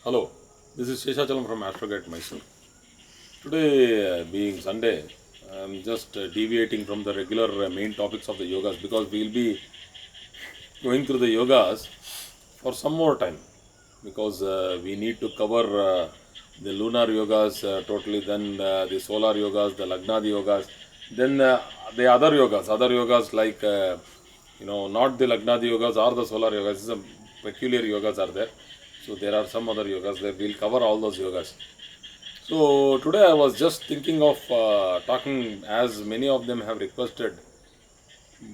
Hello, this is Sheshachalam from Astrogate Mysore. Today, being Sunday, I am just deviating from the regular main topics of the yogas because we will be going through the yogas for some more time because we need to cover the lunar yogas totally, then the solar yogas, the Lagnadi yogas, then the other yogas like not the Lagnadi yogas or the solar yogas. Some peculiar yogas are there. So there are some other yogas that we'll cover all those yogas. So today I was just thinking of talking as many of them have requested,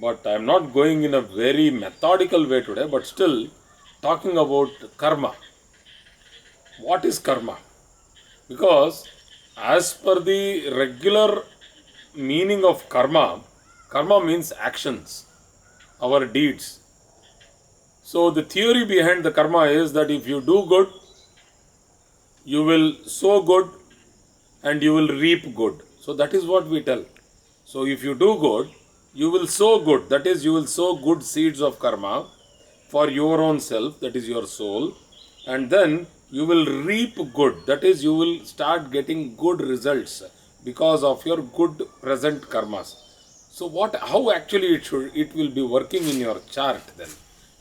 but I am not going in a very methodical way today, but still talking about karma. What is karma? Because as per the regular meaning of karma, karma means actions, our deeds. So the theory behind the karma is that if you do good, you will sow good and you will reap good. So that is what we tell. So if you do good, you will sow good. That is, you will sow good seeds of karma for your own self, that is your soul. And then you will reap good. That is, you will start getting good results because of your good present karmas. So how actually it will be working in your chart then?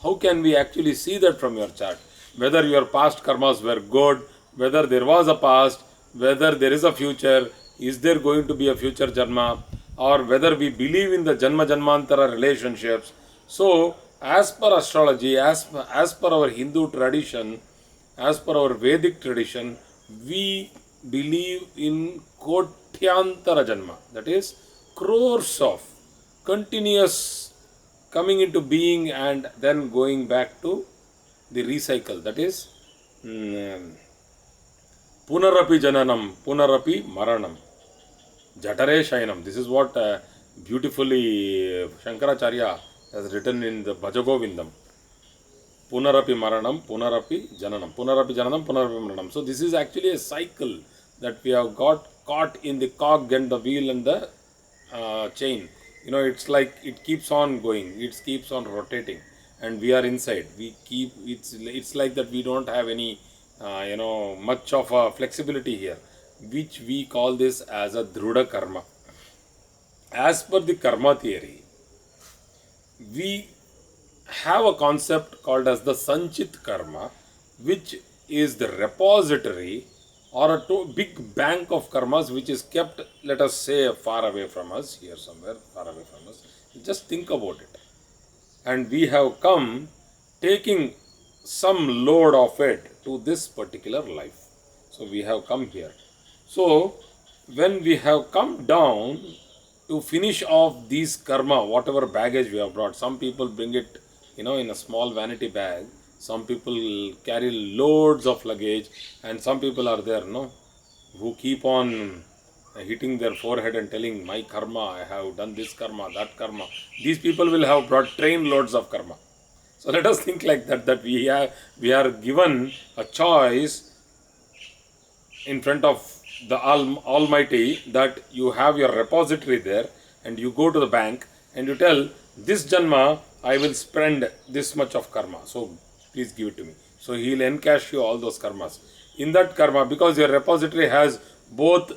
How can we actually see that from your chart? Whether your past karmas were good, whether there was a past, whether there is a future, is there going to be a future janma, or whether we believe in the janma janmantara relationships. So, as per astrology, as per our Hindu tradition, as per our Vedic tradition, we believe in kotyantara janma, that is, crores of continuous coming into being and then going back to the recycle, that is punarapi jananam, punarapi maranam, jatare shayanam. This is what beautifully Shankaracharya has written in the Bhajagovindam. Punarapi maranam, punarapi jananam, punarapi jananam, punarapi maranam. So this is actually a cycle that we have got caught in the cog and the wheel and the chain. It's like it keeps on going, it keeps on rotating, and we are inside. It's like that we don't have any much of a flexibility here, which we call this as a Druda Karma. As per the karma theory, we have a concept called as the Sanchit Karma, which is the repository or a big bank of karmas which is kept, let us say, far away from us, here somewhere, far away from us. Just think about it. And we have come taking some load of it to this particular life. So we have come here. So when we have come down to finish off these karma, whatever baggage we have brought, some people bring it, in a small vanity bag. Some people carry loads of luggage, and some people are there, who keep on hitting their forehead and telling, my karma, I have done this karma, that karma. These people will have brought train loads of karma. So let us think like that we are given a choice in front of the Almighty, that you have your repository there, and you go to the bank and you tell, this janma I will spend this much of karma, so please give it to me. So he will encash you all those karmas. In that karma, because your repository has both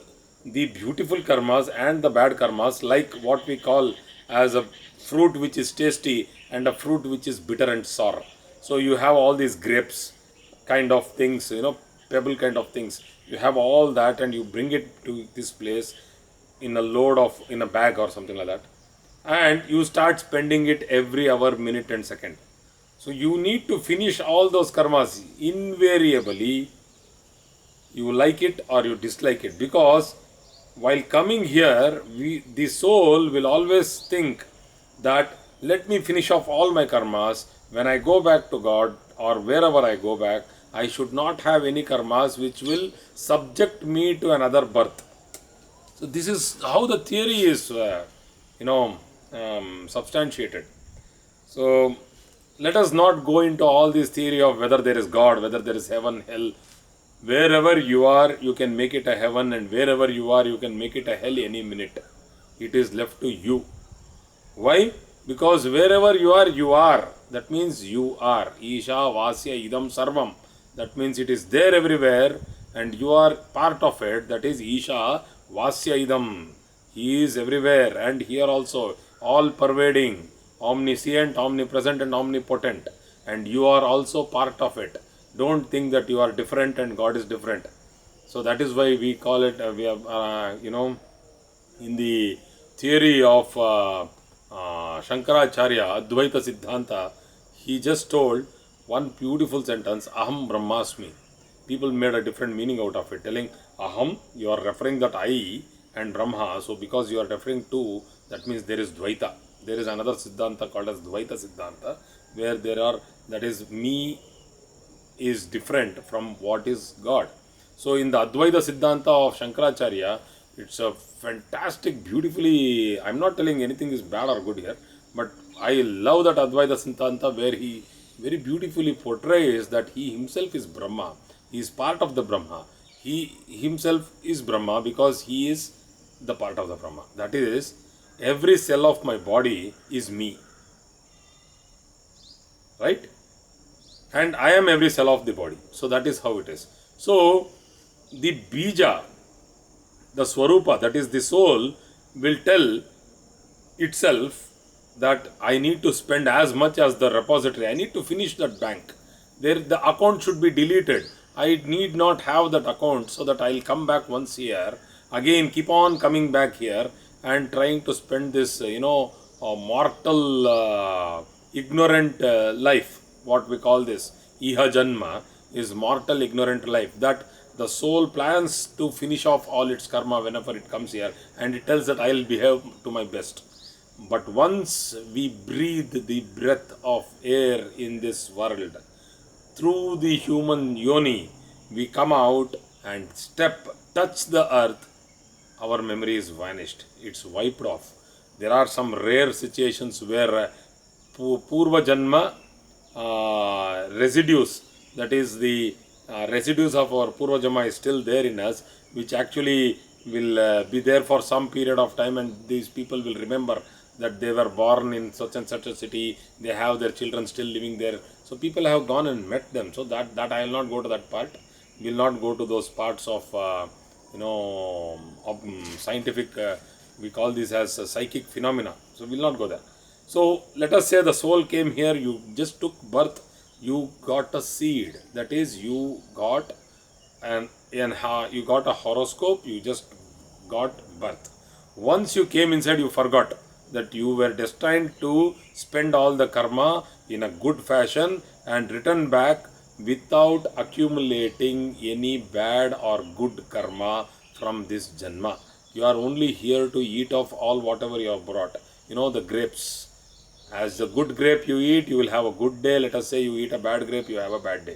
the beautiful karmas and the bad karmas, like what we call as a fruit which is tasty and a fruit which is bitter and sour. So you have all these grapes kind of things, pebble kind of things. You have all that and you bring it to this place in a bag or something like that. And you start spending it every hour, minute and second. So you need to finish all those karmas. Invariably, you like it or you dislike it, because while coming here, the soul will always think that let me finish off all my karmas. When I go back to God or wherever I go back, I should not have any karmas which will subject me to another birth. So this is how the theory is, substantiated. So let us not go into all this theory of whether there is God, whether there is heaven, hell. Wherever you are, you can make it a heaven, and wherever you are, you can make it a hell any minute. It is left to you. Why? Because wherever you are, you are. That means you are. Isha Vasya Idam Sarvam. That means it is there everywhere and you are part of it. That is Isha Vasya Idam. He is everywhere and here also, all pervading, omniscient, omnipresent and omnipotent. And you are also part of it. Don't think that you are different and God is different. So that is why we call it, in the theory of Shankaracharya, Dwighta Siddhanta, he just told one beautiful sentence, Aham Brahmasmi. People made a different meaning out of it, telling Aham, you are referring that I and Brahma. So because you are referring to, that means there is Dwighta. There is another Siddhanta called as Dwighta Siddhanta, where that is me is different from what is God. So in the Advaita Siddhanta of Shankaracharya, it's a fantastic, beautifully, I'm not telling anything is bad or good here, but I love that Advaita Siddhanta where he very beautifully portrays that he himself is Brahma. He is part of the Brahma. He himself is Brahma because he is the part of the Brahma. That is, every cell of my body is me. Right? And I am every cell of the body. So that is how it is. So the bija, the swarupa, that is the soul, will tell itself that I need to spend as much as the repository. I need to finish that bank. The account should be deleted. I need not have that account so that I'll come back once here. Again, keep on coming back here and trying to spend this, mortal, ignorant life. What we call this Iha Janma is mortal ignorant life, that the soul plans to finish off all its karma whenever it comes here, and it tells that I will behave to my best. But once we breathe the breath of air in this world, through the human yoni, we come out and touch the earth, our memory is vanished, it's wiped off. There are some rare situations where Purva Janma residues, that is the residues of our Purva Janma is still there in us, which actually will be there for some period of time, and these people will remember that they were born in such and such a city, they have their children still living there. So people have gone and met them. So that I will not go to that part. We will not go to those parts of scientific, we call this as psychic phenomena. So we will not go there. So let us say the soul came here, you just took birth, you got a seed. That is, you got you got a horoscope, you just got birth. Once you came inside, you forgot that you were destined to spend all the karma in a good fashion and return back without accumulating any bad or good karma from this janma. You are only here to eat of all whatever you have brought. The grapes. As the good grape you eat, you will have a good day. Let us say you eat a bad grape, you have a bad day.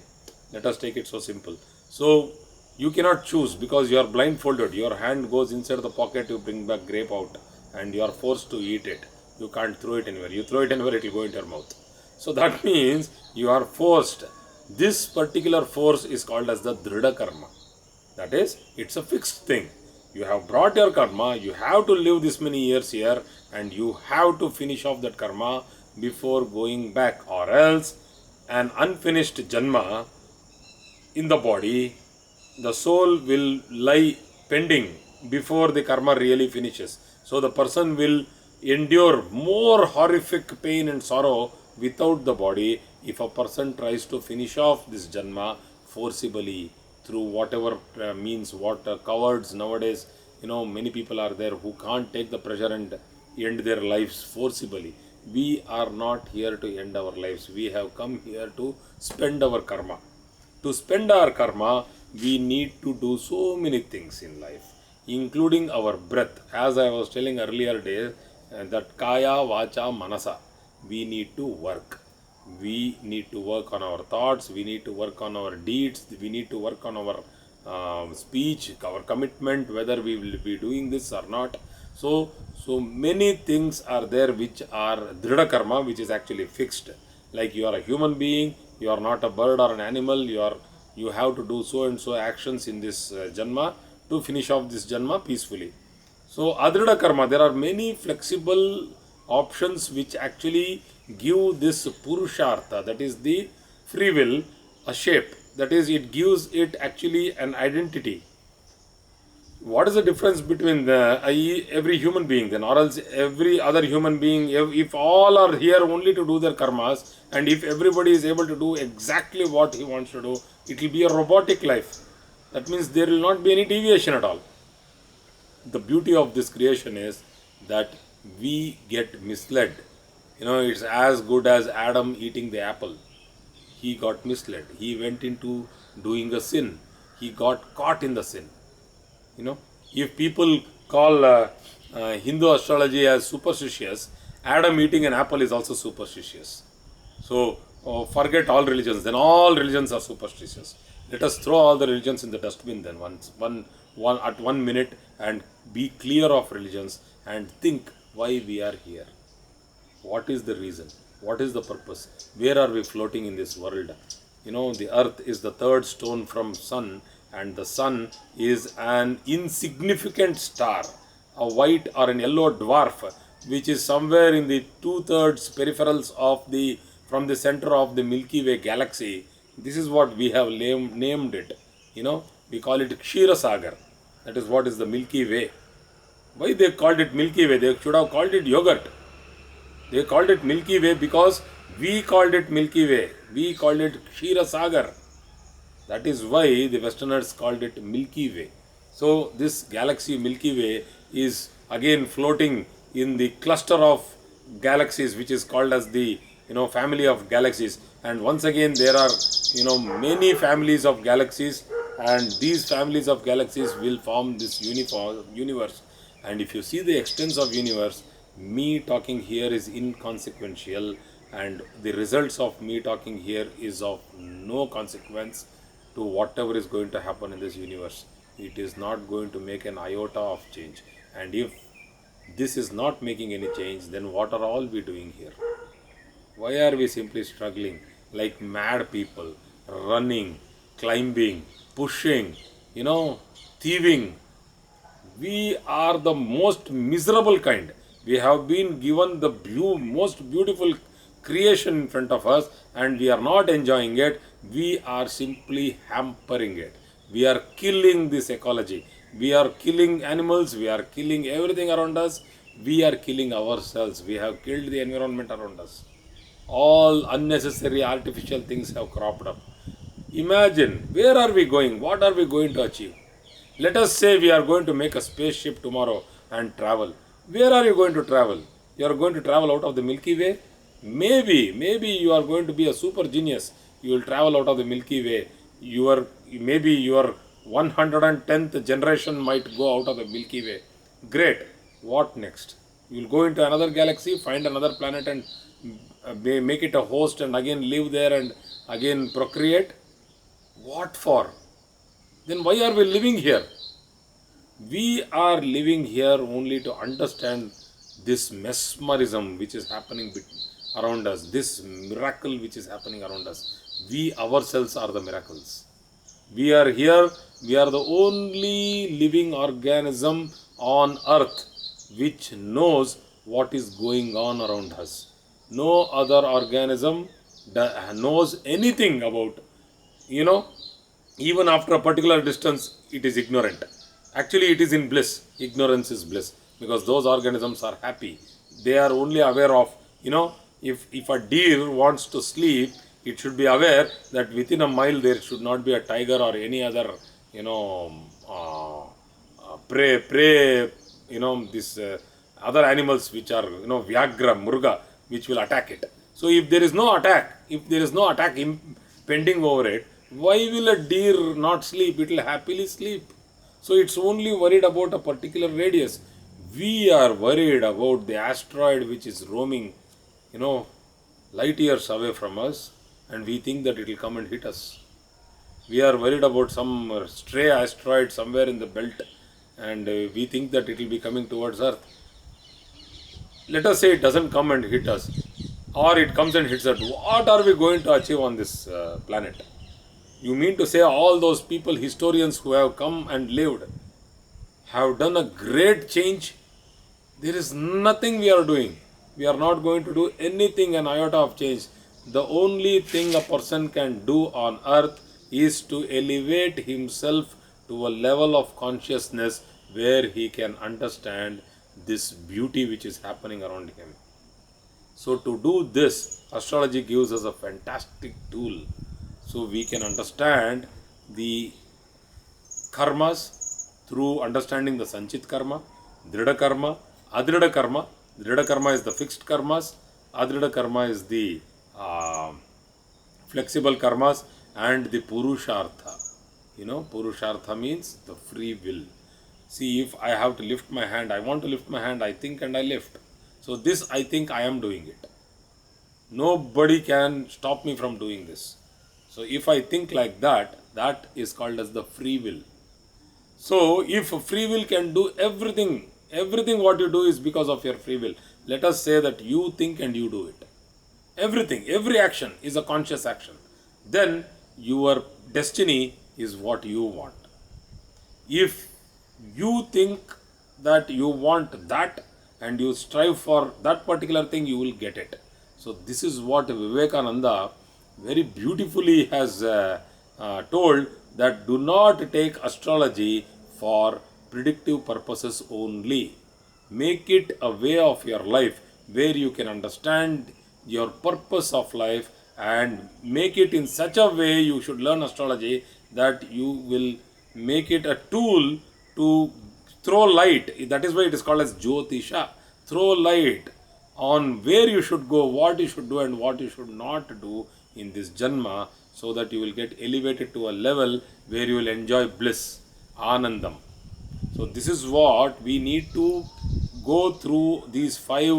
Let us take it so simple. So you cannot choose because you are blindfolded. Your hand goes inside the pocket, you bring back grape out and you are forced to eat it. You can't throw it anywhere. You throw it anywhere, it will go into your mouth. So that means you are forced. This particular force is called as the Druda Karma. That is, it's a fixed thing. You have brought your karma, you have to live this many years here and you have to finish off that karma before going back, or else an unfinished janma in the body, the soul will lie pending before the karma really finishes. So the person will endure more horrific pain and sorrow without the body if a person tries to finish off this janma forcibly through whatever means. What cowards nowadays, many people are there who can't take the pressure and end their lives forcibly. We are not here to end our lives. We have come here to spend our karma. To spend our karma, we need to do so many things in life, including our breath. As I was telling earlier days, that kaya, vacha, manasa, we need to work. We need to work on our thoughts, we need to work on our deeds, we need to work on our speech, our commitment, whether we will be doing this or not. So many things are there which are Druda Karma, which is actually fixed. Like you are a human being, you are not a bird or an animal, you have to do so and so actions in this janma to finish off this janma peacefully. So Adruda Karma, there are many flexible options which actually give this Purushartha, that is the free will, a shape. That is, it gives it actually an identity. What is the difference between every human being then, or else every other human being? If all are here only to do their karmas, and if everybody is able to do exactly what he wants to do, it will be a robotic life. That means there will not be any deviation at all. The beauty of this creation is that we get misled. It's as good as Adam eating the apple. He got misled. He went into doing a sin. He got caught in the sin. If people call Hindu astrology as superstitious, Adam eating an apple is also superstitious. So forget all religions. Then all religions are superstitious. Let us throw all the religions in the dustbin then one minute, and be clear of religions and think why we are here. What is the reason? What is the purpose? Where are we floating in this world? The earth is the third stone from sun, and the sun is an insignificant star, a white or an yellow dwarf, which is somewhere in the 2/3 peripherals from the center of the Milky Way galaxy. This is what we have named it. We call it Kshira Sagar. That is what is the Milky Way. Why they called it Milky Way? They should have called it yogurt. They called it Milky Way because we called it Milky Way. We called it Kshira Sagar. That is why the Westerners called it Milky Way. So this galaxy Milky Way is again floating in the cluster of galaxies, which is called as the family of galaxies. And once again there are many families of galaxies, and these families of galaxies will form this universe. And if you see the extents of universe, me talking here is inconsequential, and the results of me talking here is of no consequence to whatever is going to happen in this universe. It is not going to make an iota of change. And if this is not making any change, then what are all we doing here? Why are we simply struggling like mad people, running, climbing, pushing, thieving? We are the most miserable kind. We have been given the most beautiful creation in front of us, and we are not enjoying it. We are simply hampering it. We are killing this ecology. We are killing animals. We are killing everything around us. We are killing ourselves. We have killed the environment around us. All unnecessary artificial things have cropped up. Imagine, where are we going? What are we going to achieve? Let us say we are going to make a spaceship tomorrow and travel. Where are you going to travel? You are going to travel out of the Milky Way? Maybe you are going to be a super genius. You will travel out of the Milky Way. Maybe your 110th generation might go out of the Milky Way. Great. What next? You will go into another galaxy, find another planet, and make it a host, and again live there and again procreate. What for? Then why are we living here? We are living here only to understand this mesmerism which is happening around us, this miracle which is happening around us. We ourselves are the miracles. We are here, we are the only living organism on earth which knows what is going on around us. No other organism knows anything about, even after a particular distance, it is ignorant. Actually, it is in bliss. Ignorance is bliss, because those organisms are happy. They are only aware of, if a deer wants to sleep, it should be aware that within a mile there should not be a tiger or any other, prey, this other animals which are, Vyagra, Murga, which will attack it. So if there is no attack, impending over it, why will a deer not sleep? It will happily sleep. So it's only worried about a particular radius. We are worried about the asteroid which is roaming, light years away from us, and we think that it will come and hit us. We are worried about some stray asteroid somewhere in the belt, and we think that it will be coming towards Earth. Let us say it doesn't come and hit us, or it comes and hits us. What are we going to achieve on this planet? You mean to say all those people, historians who have come and lived, have done a great change? There is nothing we are doing. We are not going to do anything, an iota of change. The only thing a person can do on earth is to elevate himself to a level of consciousness where he can understand this beauty which is happening around him. So to do this, astrology gives us a fantastic tool. So we can understand the karmas through understanding the Sanchit karma, Druda karma, Adruda karma. Druda karma is the fixed karmas, Adruda karma is the flexible karmas, and the Purushartha. Purushartha means the free will. See, if I have to lift my hand, I want to lift my hand, I think and I lift. So this I think I am doing it. Nobody can stop me from doing this. So if I think like that, that is called as the free will. So if free will can do everything, everything what you do is because of your free will. Let us say that you think and you do it. Everything, every action is a conscious action. Then your destiny is what you want. If you think that you want that and you strive for that particular thing, you will get it. So this is what Vivekananda very beautifully has told, that do not take astrology for predictive purposes only. Make it a way of your life where you can understand your purpose of life, and make it in such a way you should learn astrology that you will make it a tool to throw light. That is why it is called as Jyotisha. Throw light on where you should go, what you should do and what you should not do in this Janma, so that you will get elevated to a level where you will enjoy bliss, Anandam. So this is what we need to go through, these five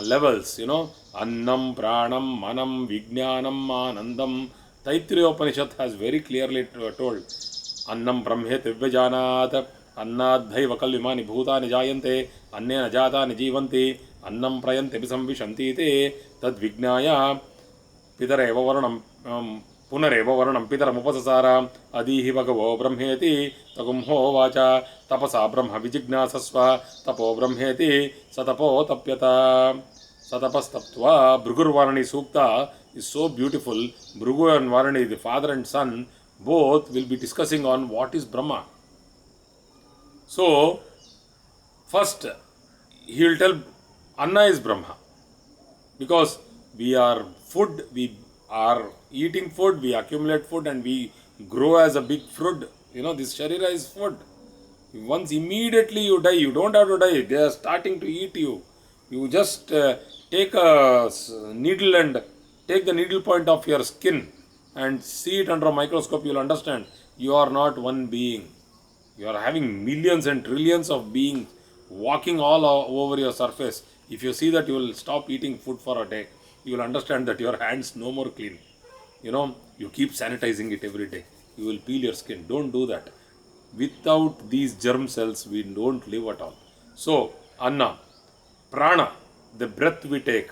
levels, Annam, Pranam, Manam, Vijnanam, Anandam. Taittiriya Upanishad has very clearly told, Annam Brahmet Vivyajanat, Annadhaiva Kalvimani Bhutani Jayante, Annena Jatani Jivanti, Annam Prayante Visamvishanti te, Tad Vijnaya, Pitareva Varanam, Punareva Varanam, Pitaramupasasara, Adihi Bhagavo Brahmeti, Tagumho Vacha, Tapasa Brahma Vijignasasva, Tapo Brahmeti, Satapo Tapyata, Satapastaptva. Bhrigur Varani Sukta is so beautiful. Bhrigu and Varani, the father and son, both will be discussing on what is Brahma. So, first, he will tell Anna is Brahma. Because we are food, we are eating food, we accumulate food and we grow as a big fruit. This Sharira is food. Once immediately you die, you don't have to die, they are starting to eat you. You just take a needle and take the needle point of your skin and see it under a microscope, you will understand you are not one being. You are having millions and trillions of beings walking all over your surface. If you see that, you will stop eating food for a day. You will understand that your hands no more clean. You keep sanitizing it every day. You will peel your skin. Don't do that. Without these germ cells, we don't live at all. So, Anna, Prana, the breath we take,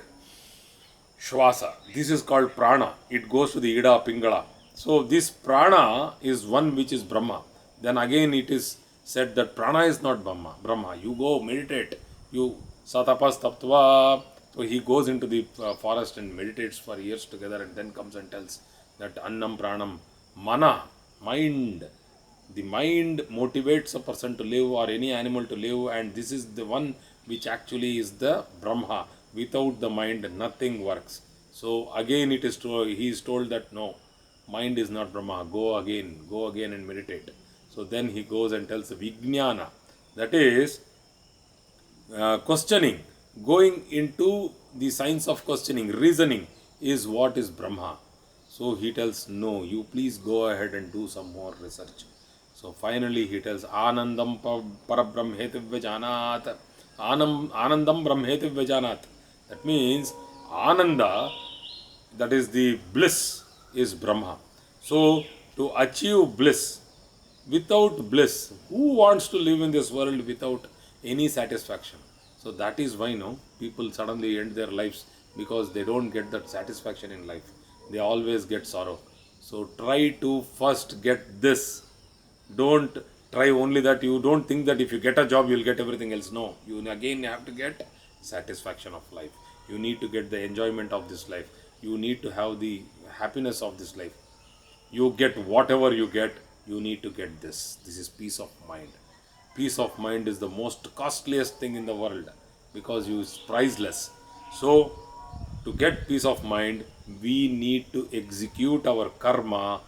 Shwasa, this is called Prana. It goes to the Ida Pingala. So, this Prana is one which is Brahma. Then again it is said that Prana is not Brahma. You go meditate. You Satapas Taptva. So he goes into the forest and meditates for years together, and then comes and tells that Annam Pranam Mana, mind. The mind motivates a person to live or any animal to live, and this is the one which actually is the Brahma. Without the mind, nothing works. So again he is told that no, mind is not Brahma. Go again and meditate. So then he goes and tells Vijnana, that is questioning, going into the science of questioning, reasoning is what is Brahma. So he tells, no, you please go ahead and do some more research. So finally he tells, Anandam Parabrahmeti Vyajanat, Anandam Brahmeti Vyajanat. That means Ananda, that is the bliss, is Brahma. So to achieve bliss, without bliss, who wants to live in this world without any satisfaction? So that is why people suddenly end their lives, because they don't get that satisfaction in life. They always get sorrow. So try to first get this. Don't try only that. You don't think that if you get a job, you will get everything else. No, you again have to get satisfaction of life. You need to get the enjoyment of this life. You need to have the happiness of this life. you get whatever you get, you need to get this. This is peace of mind. Peace of mind is the most costliest thing in the world because it's priceless. So, to get peace of mind, we need to execute our karma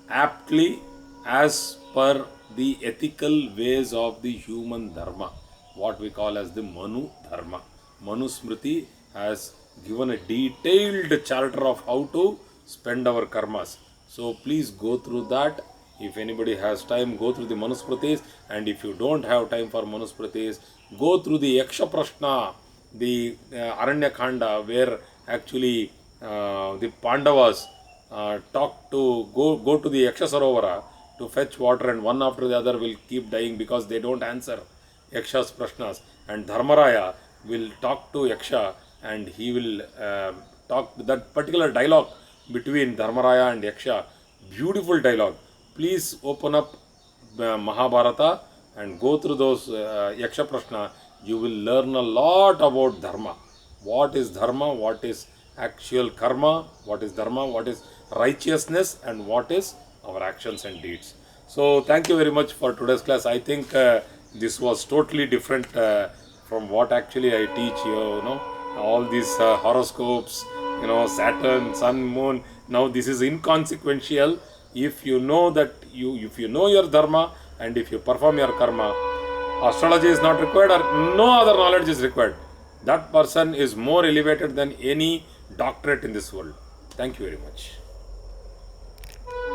aptly as per the ethical ways of the human dharma, what we call as the Manu Dharma. Manu Smriti has given a detailed charter of how to spend our karmas. So please go through that. If anybody has time, go through the Manusmritis, and if you don't have time for Manusmritis, go through the Yaksha Prashna, the Aranya Khanda, where actually the Pandavas go to the Yaksha Sarovara to fetch water, and one after the other will keep dying because they don't answer Yaksha's Prashnas. And Dharmaraya will talk to Yaksha, and he will talk that particular dialogue between Dharmaraya and Yaksha. Beautiful dialogue. Please open up Mahabharata and go through those Yaksha Prashna. You will learn a lot about Dharma. What is Dharma? What is actual karma? What is Dharma? What is righteousness? And what is our actions and deeds? So thank you very much for today's class. I think this was totally different from what actually I teach. You know, all these horoscopes, you know, Saturn, Sun, Moon. Now this is inconsequential. If you know that if you know your dharma and if you perform your karma, astrology is not required or no other knowledge is required. That person is more elevated than any doctorate in this world. Thank you very much.